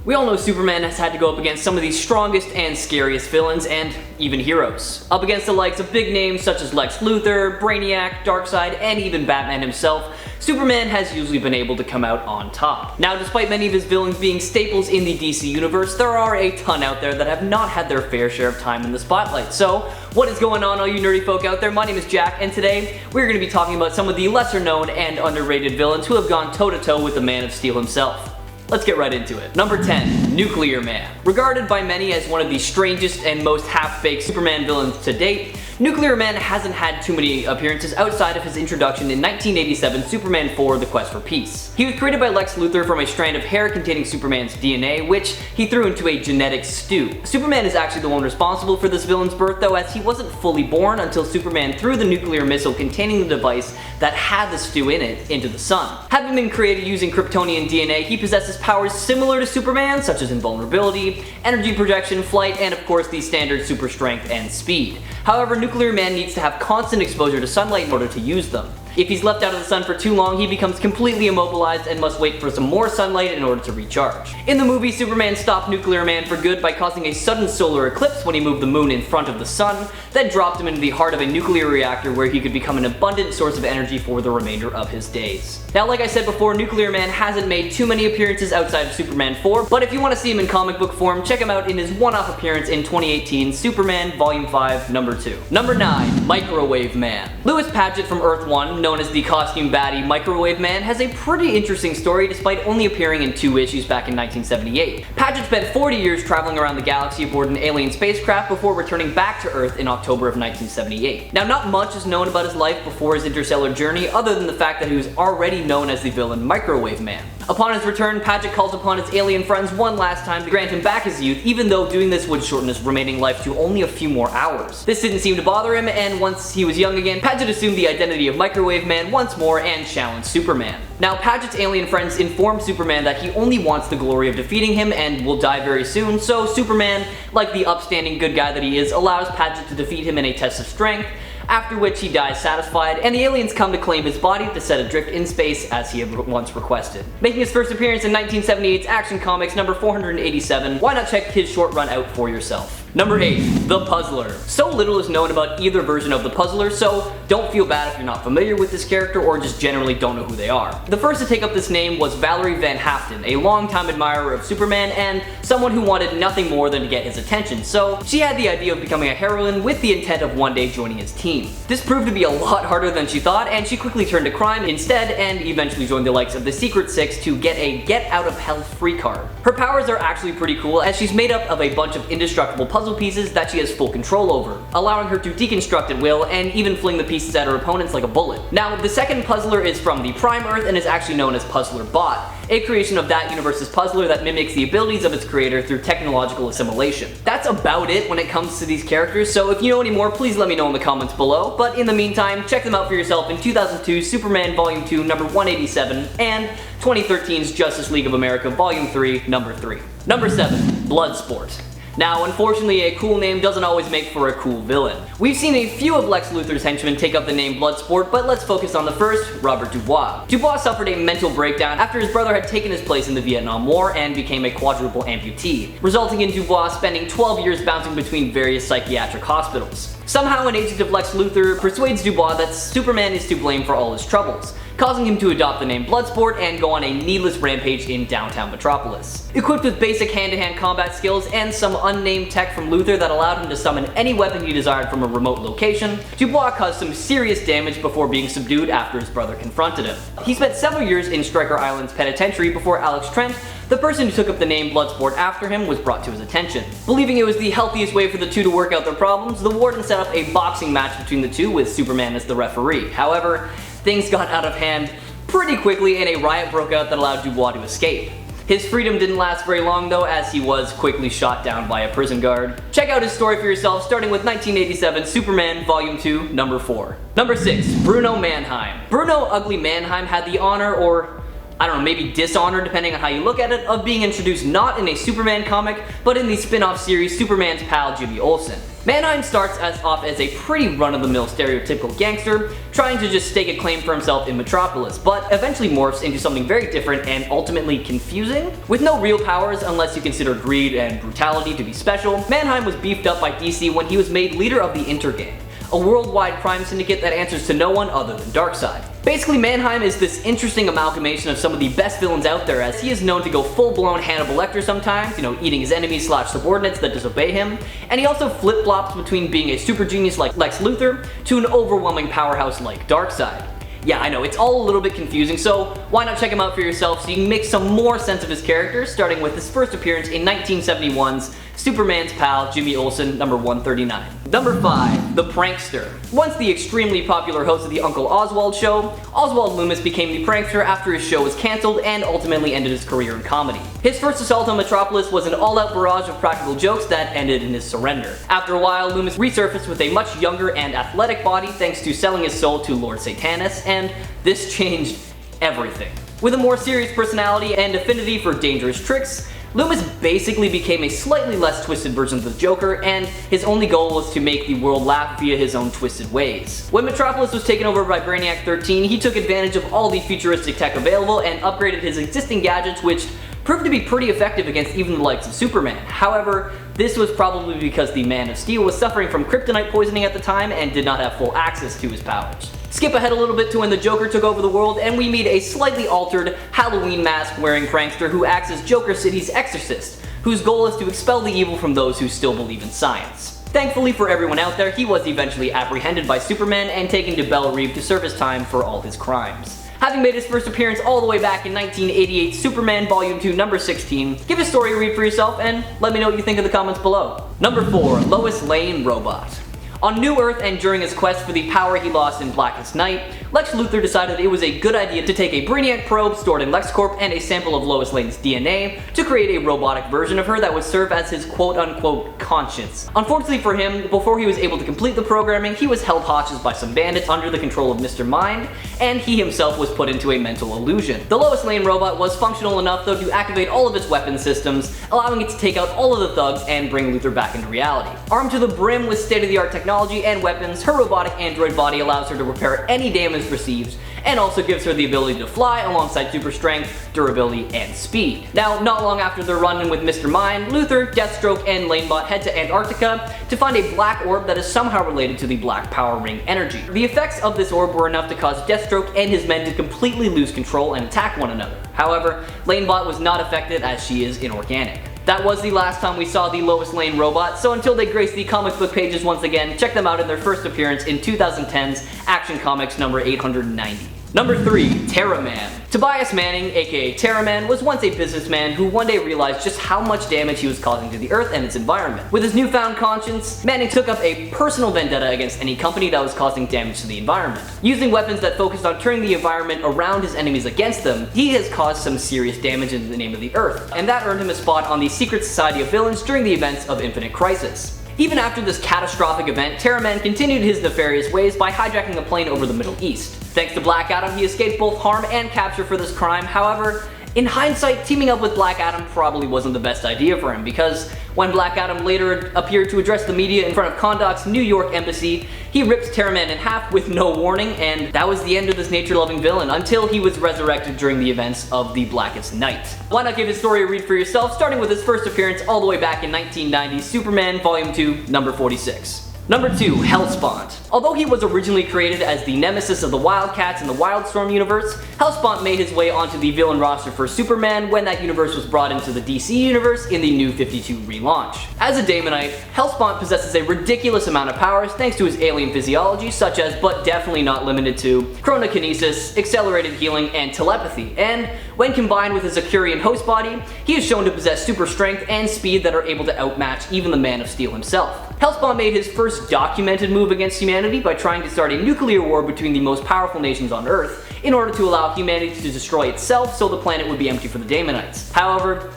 We all know Superman has had to go up against some of the strongest and scariest villains, and even heroes. Up against the likes of big names such as Lex Luthor, Brainiac, Darkseid, and even Batman himself, Superman has usually been able to come out on top. Now, despite many of his villains being staples in the DC universe, there are a ton out there that have not had their fair share of time in the spotlight. So, what is going on, all you nerdy folk out there? My name is Jack, and today we're going to be talking about some of the lesser known and underrated villains who have gone toe-to-toe with the Man of Steel himself. Let's get right into it. Number 10, Nuclear Man. Regarded by many as one of the strangest and most half-baked Superman villains to date, Nuclear Man hasn't had too many appearances outside of his introduction in 1987 Superman 4: The Quest for Peace. He was created by Lex Luthor from a strand of hair containing Superman's DNA, which he threw into a genetic stew. Superman is actually the one responsible for this villain's birth, though, as he wasn't fully born until Superman threw the nuclear missile containing the device that had the stew in it into the sun. Having been created using Kryptonian DNA, he possesses powers similar to Superman, such as invulnerability, energy projection, flight, and of course the standard super strength and speed. However, Nuclear Man needs to have constant exposure to sunlight in order to use them. If he's left out of the sun for too long, he becomes completely immobilized and must wait for some more sunlight in order to recharge. In the movie, Superman stopped Nuclear Man for good by causing a sudden solar eclipse when he moved the moon in front of the sun, then dropped him into the heart of a nuclear reactor where he could become an abundant source of energy for the remainder of his days. Now, like I said before, Nuclear Man hasn't made too many appearances outside of Superman 4, but if you want to see him in comic book form, check him out in his one-off appearance in 2018 Superman Volume 5, Number 2. Number 9, Microwave Man. Louis Paget from Earth 1, known as the costume baddie Microwave Man, has a pretty interesting story despite only appearing in 2 issues back in 1978. Paget spent 40 years traveling around the galaxy aboard an alien spacecraft before returning back to Earth in October of 1978. Now, not much is known about his life before his interstellar journey other than the fact that he was already known as the villain Microwave Man. Upon his return, Paget calls upon his alien friends one last time to grant him back his youth, even though doing this would shorten his remaining life to only a few more hours. This didn't seem to bother him, and once he was young again, Paget assumed the identity of Microwave Man once more and challenged Superman. Now, Paget's alien friends inform Superman that he only wants the glory of defeating him and will die very soon, so Superman, like the upstanding good guy that he is, allows Paget to defeat him in a test of strength, after which he dies satisfied, and the aliens come to claim his body to set adrift in space as he had once requested. Making his first appearance in 1978's Action Comics number 487, why not check his short run out for yourself. Number 8, The Puzzler. So little is known about either version of the Puzzler, so don't feel bad if you're not familiar with this character or just generally don't know who they are. The first to take up this name was Valerie Van Haften, a longtime admirer of Superman and someone who wanted nothing more than to get his attention, so she had the idea of becoming a heroine with the intent of one day joining his team. This proved to be a lot harder than she thought, and she quickly turned to crime instead and eventually joined the likes of the Secret Six to get a Get Out of Hell free card. Her powers are actually pretty cool, as she's made up of a bunch of indestructible puzzle pieces that she has full control over, allowing her to deconstruct at will and even fling the pieces at her opponents like a bullet. Now, the second puzzler is from the Prime Earth and is actually known as Puzzler Bot, a creation of that universe's puzzler that mimics the abilities of its creator through technological assimilation. That's about it when it comes to these characters, so if you know any more, please let me know in the comments below, but in the meantime, check them out for yourself in 2002's Superman Volume 2, number 187, and 2013's Justice League of America Volume 3, number 3. Number 7, Bloodsport. Now, unfortunately, a cool name doesn't always make for a cool villain. We've seen a few of Lex Luthor's henchmen take up the name Bloodsport, but let's focus on the first, Robert Dubois. Dubois suffered a mental breakdown after his brother had taken his place in the Vietnam War and became a quadruple amputee, resulting in Dubois spending 12 years bouncing between various psychiatric hospitals. Somehow, an agent of Lex Luthor persuades Dubois that Superman is to blame for all his troubles, causing him to adopt the name Bloodsport and go on a needless rampage in downtown Metropolis. Equipped with basic hand-to-hand combat skills and some unnamed tech from Luthor that allowed him to summon any weapon he desired from a remote location, Dubois caused some serious damage before being subdued after his brother confronted him. He spent several years in Stryker Island's penitentiary before Alex Trent, the person who took up the name Bloodsport after him, was brought to his attention. Believing it was the healthiest way for the two to work out their problems, the warden set up a boxing match between the two with Superman as the referee. However, things got out of hand pretty quickly and a riot broke out that allowed Dubois to escape. His freedom didn't last very long though, as he was quickly shot down by a prison guard. Check out his story for yourself, starting with 1987 Superman Volume 2, number 4. Number 6, Bruno Mannheim. Bruno Ugly Mannheim had the honor, or I don't know, maybe dishonor depending on how you look at it, of being introduced not in a Superman comic, but in the spin-off series Superman's pal Jimmy Olsen. Mannheim starts off as a pretty run-of-the-mill stereotypical gangster, trying to just stake a claim for himself in Metropolis, but eventually morphs into something very different and ultimately confusing. With no real powers unless you consider greed and brutality to be special, Mannheim was beefed up by DC when he was made leader of the Intergang, a worldwide crime syndicate that answers to no one other than Darkseid. Basically, Mannheim is this interesting amalgamation of some of the best villains out there, as he is known to go full-blown Hannibal Lecter sometimes, eating his enemies / subordinates that disobey him, and he also flip-flops between being a super genius like Lex Luthor to an overwhelming powerhouse like Darkseid. Yeah, I know, it's all a little bit confusing, so why not check him out for yourself so you can make some more sense of his character, starting with his first appearance in 1971's Superman's pal Jimmy Olsen, number 139. Number 5. The Prankster. Once the extremely popular host of the Uncle Oswald show, Oswald Loomis became the prankster after his show was cancelled and ultimately ended his career in comedy. His first assault on Metropolis was an all-out barrage of practical jokes that ended in his surrender. After a while, Loomis resurfaced with a much younger and athletic body thanks to selling his soul to Lord Satanus, and this changed everything. With a more serious personality and affinity for dangerous tricks, Loomis basically became a slightly less twisted version of the Joker, and his only goal was to make the world laugh via his own twisted ways. When Metropolis was taken over by Brainiac 13, he took advantage of all the futuristic tech available and upgraded his existing gadgets, which proved to be pretty effective against even the likes of Superman. However, this was probably because the Man of Steel was suffering from kryptonite poisoning at the time and did not have full access to his powers. Skip ahead a little bit to when the Joker took over the world and we meet a slightly altered Halloween mask wearing prankster who acts as Joker City's exorcist, whose goal is to expel the evil from those who still believe in science. Thankfully for everyone out there, he was eventually apprehended by Superman and taken to Belle Reve to serve his time for all his crimes. Having made his first appearance all the way back in 1988's Superman Volume 2 number 16, give his story a read for yourself and let me know what you think in the comments below. Number 4. Lois Lane Robot. On New Earth and during his quest for the power he lost in Blackest Night, Lex Luthor decided it was a good idea to take a Brainiac probe stored in LexCorp and a sample of Lois Lane's DNA to create a robotic version of her that would serve as his quote-unquote conscience. Unfortunately for him, before he was able to complete the programming, he was held hostage by some bandits under the control of Mr. Mind, and he himself was put into a mental illusion. The Lois Lane robot was functional enough though to activate all of its weapon systems, allowing it to take out all of the thugs and bring Luthor back into reality. Armed to the brim with state-of-the-art technology and weapons, her robotic android body allows her to repair any damage received, and also gives her the ability to fly alongside super strength, durability, and speed. Now, not long after their run-in with Mr. Mind, Luthor, Deathstroke, and Lanebot head to Antarctica to find a black orb that is somehow related to the Black Power Ring energy. The effects of this orb were enough to cause Deathstroke and his men to completely lose control and attack one another. However, Lanebot was not affected as she is inorganic. That was the last time we saw the Lois Lane robot, so until they grace the comic book pages once again, check them out in their first appearance in 2010's Action Comics number 890. Number 3. Terraman. Tobias Manning, aka Terraman, was once a businessman who one day realized just how much damage he was causing to the Earth and its environment. With his newfound conscience, Manning took up a personal vendetta against any company that was causing damage to the environment. Using weapons that focused on turning the environment around his enemies against them, he has caused some serious damage in the name of the Earth, and that earned him a spot on the Secret Society of Villains during the events of Infinite Crisis. Even after this catastrophic event, Terraman continued his nefarious ways by hijacking a plane over the Middle East. Thanks to Black Adam, he escaped both harm and capture for this crime. However, in hindsight, teaming up with Black Adam probably wasn't the best idea for him, because when Black Adam later appeared to address the media in front of Conduit's New York embassy, he ripped Terraman in half with no warning, and that was the end of this nature-loving villain until he was resurrected during the events of the Blackest Night. Why not give his story a read for yourself, starting with his first appearance all the way back in 1990's Superman Volume 2, number 46. Number 2. Hellspawn. Although he was originally created as the nemesis of the Wildcats in the Wildstorm universe, Hellspawn made his way onto the villain roster for Superman when that universe was brought into the DC universe in the New 52 relaunch. As a Daemonite, Hellspawn possesses a ridiculous amount of powers thanks to his alien physiology, such as, but definitely not limited to, chronokinesis, accelerated healing, and telepathy, and when combined with his Akurian host body, he is shown to possess super strength and speed that are able to outmatch even the Man of Steel himself. Hellspawn made his first documented move against humanity by trying to start a nuclear war between the most powerful nations on Earth in order to allow humanity to destroy itself so the planet would be empty for the Daemonites. However,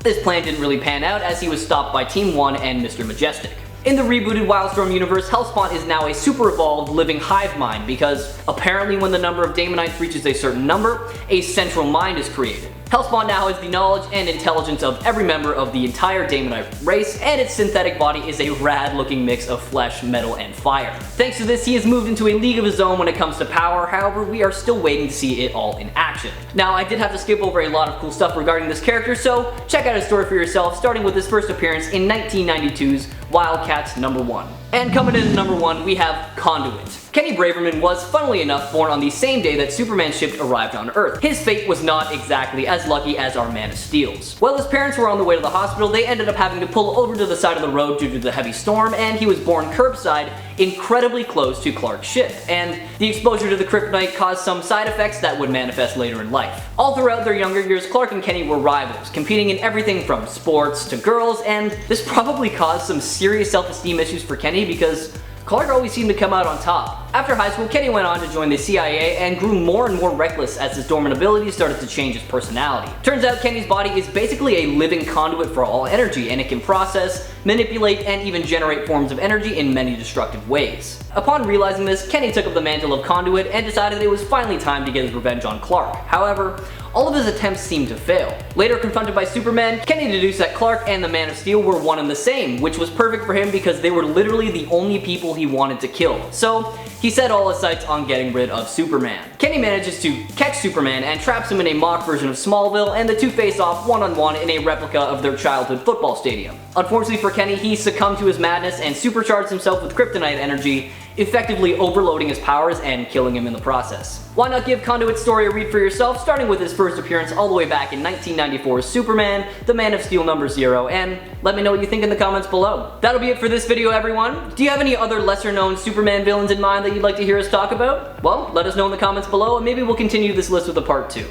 this plan didn't really pan out as he was stopped by Team 1 and Mr. Majestic. In the rebooted Wildstorm universe, Hellspawn is now a super evolved living hive mind because apparently when the number of Daemonites reaches a certain number, a central mind is created. Hellspawn now has the knowledge and intelligence of every member of the entire Daemonite race, and its synthetic body is a rad looking mix of flesh, metal, and fire. Thanks to this, he has moved into a league of his own when it comes to power, however we are still waiting to see it all in action. Now I did have to skip over a lot of cool stuff regarding this character, so check out his story for yourself, starting with his first appearance in 1992's Wildcats #1. And coming in at #1 we have Conduit. Kenny Braverman was, funnily enough, born on the same day that Superman's ship arrived on Earth. His fate was not exactly as lucky as our Man of Steel's. While his parents were on the way to the hospital, they ended up having to pull over to the side of the road due to the heavy storm, and he was born curbside, incredibly close to Clark's ship, and the exposure to the kryptonite caused some side effects that would manifest later in life. All throughout their younger years, Clark and Kenny were rivals, competing in everything from sports to girls, and this probably caused some serious self-esteem issues for Kenny because Clark always seemed to come out on top. After high school, Kenny went on to join the CIA and grew more and more reckless as his dormant abilities started to change his personality. Turns out Kenny's body is basically a living conduit for all energy, and it can process, manipulate, and even generate forms of energy in many destructive ways. Upon realizing this, Kenny took up the mantle of Conduit and decided it was finally time to get his revenge on Clark. However, all of his attempts seemed to fail. Later confronted by Superman, Kenny deduced that Clark and the Man of Steel were one and the same, which was perfect for him because they were literally the only people he wanted to kill. So he set all his sights on getting rid of Superman. Kenny manages to catch Superman and traps him in a mock version of Smallville, and the two face off one-on-one in a replica of their childhood football stadium. Unfortunately for Kenny, he succumbed to his madness and supercharged himself with kryptonite energy, effectively overloading his powers and killing him in the process. Why not give Conduit's story a read for yourself, starting with his first appearance all the way back in 1994's Superman, the Man of Steel #0, and let me know what you think in the comments below. That'll be it for this video, everyone. Do you have any other lesser known Superman villains in mind that you'd like to hear us talk about? Well, let us know in the comments below and maybe we'll continue this list with a part 2.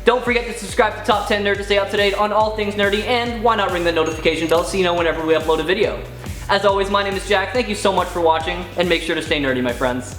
Don't forget to subscribe to Top 10 Nerd to stay up to date on all things nerdy, and why not ring the notification bell so you know whenever we upload a video. As always, my name is Jack, thank you so much for watching, and make sure to stay nerdy, my friends.